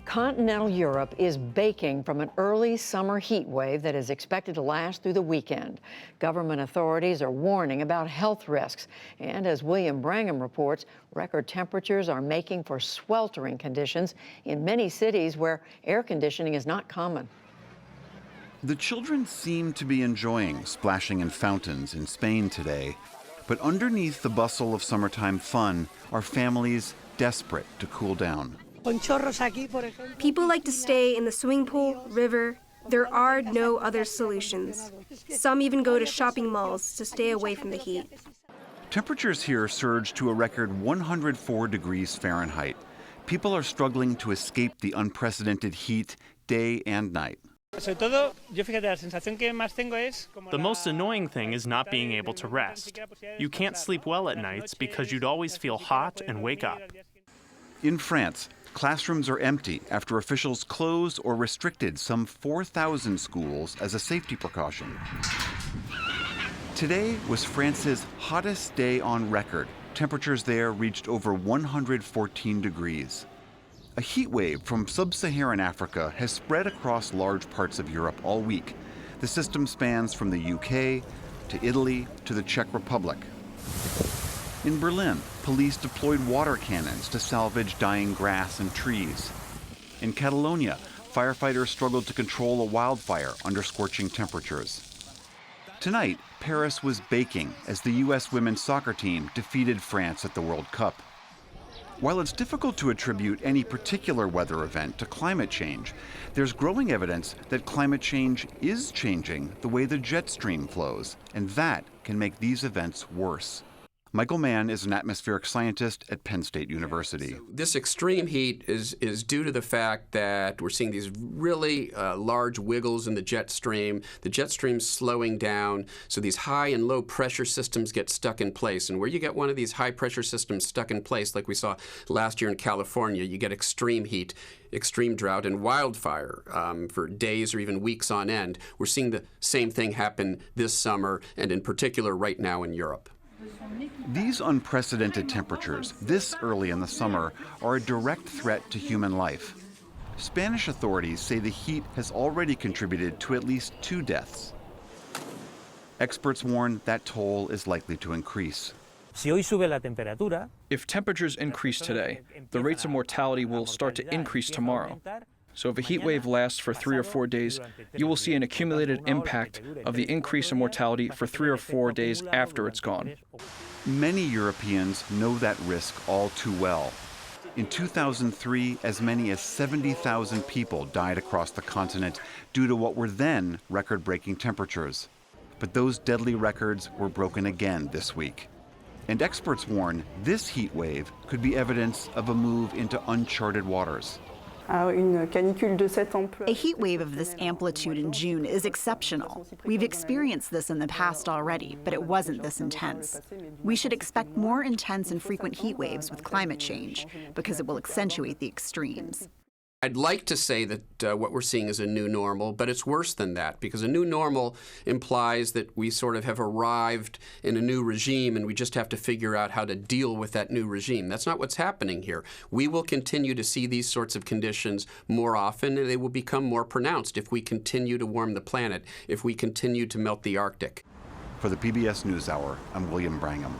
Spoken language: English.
Continental Europe is baking from an early summer heat wave that is expected to last through the weekend. Government authorities are warning about health risks. And as William Brangham reports, record temperatures are making for sweltering conditions in many cities where air conditioning is not common. The children seem to be enjoying splashing in fountains in Spain today. But underneath the bustle of summertime fun are families desperate to cool down. People like to stay in the swimming pool, river. There are no other solutions. Some even go to shopping malls to stay away from the heat. Temperatures here surged to a record 104 degrees Fahrenheit. People are struggling to escape the unprecedented heat day and night. The most annoying thing is not being able to rest. You can't sleep well at nights because you'd always feel hot and wake up. In France, classrooms are empty after officials closed or restricted some 4,000 schools as a safety precaution. Today was France's hottest day on record. Temperatures there reached over 114 degrees. A heat wave from sub-Saharan Africa has spread across large parts of Europe all week. The system spans from the UK to Italy to the Czech Republic. In Berlin, police deployed water cannons to salvage dying grass and trees. In Catalonia, firefighters struggled to control a wildfire under scorching temperatures. Tonight, Paris was baking as the U.S. women's soccer team defeated France at the World Cup. While it's difficult to attribute any particular weather event to climate change, there's growing evidence that climate change is changing the way the jet stream flows, and that can make these events worse. Michael Mann is an atmospheric scientist at Penn State University. This extreme heat is due to the fact that we're seeing these really large wiggles in the jet stream. The jet stream's slowing down, so these high and low pressure systems get stuck in place. And where you get one of these high pressure systems stuck in place, like we saw last year in California, you get extreme heat, extreme drought, and wildfire for days or even weeks on end. We're seeing the same thing happen this summer, and in particular right now in Europe. These unprecedented temperatures this early in the summer are a direct threat to human life. Spanish authorities say the heat has already contributed to at least 2 deaths. Experts warn that toll is likely to increase. If temperatures increase today, the rates of mortality will start to increase tomorrow. So if a heat wave lasts for 3 or 4 days, you will see an accumulated impact of the increase in mortality for 3 or 4 days after it's gone. Many Europeans know that risk all too well. In 2003, as many as 70,000 people died across the continent due to what were then record-breaking temperatures. But those deadly records were broken again this week. And experts warn this heat wave could be evidence of a move into uncharted waters. A heat wave of this amplitude in June is exceptional. We've experienced this in the past already, but it wasn't this intense. We should expect more intense and frequent heat waves with climate change because it will accentuate the extremes. I'd like to say that what we're seeing is a new normal, but it's worse than that, because a new normal implies that we sort of have arrived in a new regime and we just have to figure out how to deal with that new regime. That's not what's happening here. We will continue to see these sorts of conditions more often, and they will become more pronounced if we continue to warm the planet, if we continue to melt the Arctic. For the PBS NewsHour, I'm William Brangham.